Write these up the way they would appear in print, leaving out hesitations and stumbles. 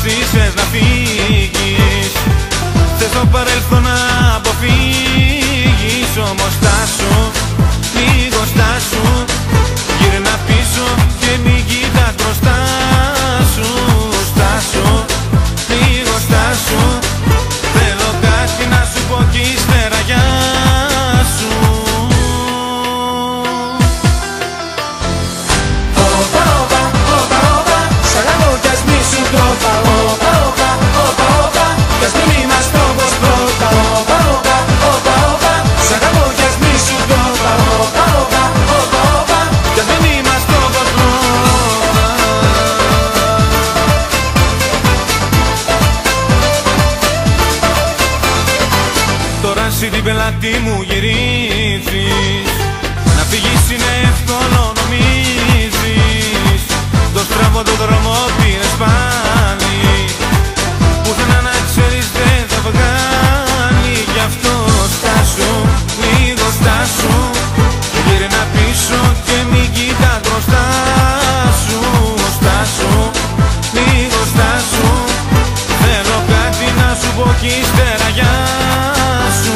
αποφασίσες να φύγεις. Θες το παρελθόν να αποφύγεις. Όμως στάσου, λίγο στάσου. Γύρνα πίσω και μην κοιτάς μπροστά σου. Στάσου, λίγο στάσου. Θέλω κάτι να σου πω κι ύστερα γεια σου. Όπα, όπα, όπα, όπα, σ' αγαπώ κι ας μη σου το είπα. Όπα, όπα, όπα, όπα, κι ας μην είμαστε όπως πρώτα. Όπα, όπα, όπα, όπα, σ' αγαπώ κι ας μη σου το είπα. Όπα, όπα, όπα, όπα, κι ας μην είμαστε όπως πρώτα. Τώρα εσύ την πελάτη μου γυρίζεις. Να φύγεις είναι εύκολο νομίζεις. Το στραβό το δρόμο πήρες πάλι. Πουθενά να ξέρεις δεν θα βγάλει. Γι' αυτό στάσου, λίγο στάσου. Γύρνα πίσω και μην κοιτάς μπροστά σου. Στάσου, λίγο στάσου. Θέλω κάτι να σου πω κι ύστερα γεια σου.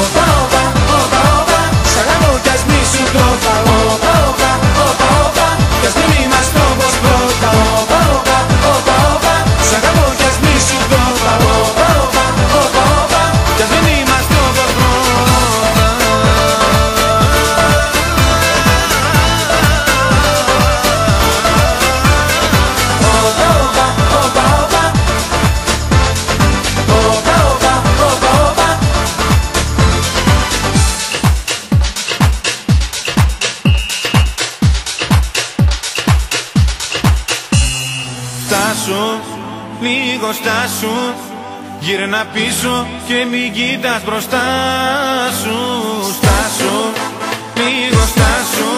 Όπα, όπα, όπα, όπα, σ' αγαπώ κι ας μη σου το είπα. Όπα, όπα, όπα, όπα, κι ας μην είμαστε όπως πρώτα. Όπα, όπα, όπα, όπα, σ' αγαπώ κι ας μη σου το είπα. Όπα, όπα, όπα, όπα, κι ας μην είμαστε όπως πρώτα. Όπα, όπα, όπα, όπα, όπα, όπα, όπα, όπα. Στάσου, λίγο στάσου. Γύρνα πίσω και μην κοιτάς μπροστά σου. Στάσου, λίγο στάσου.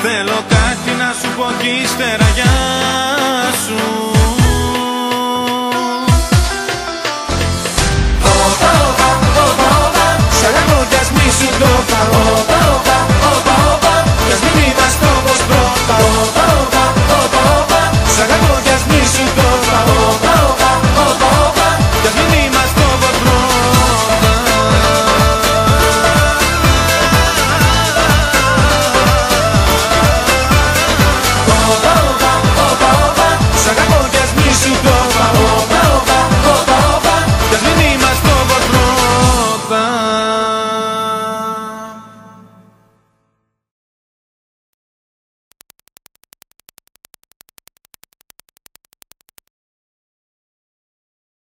Θέλω κάτι να σου πω κι ύστερα γεια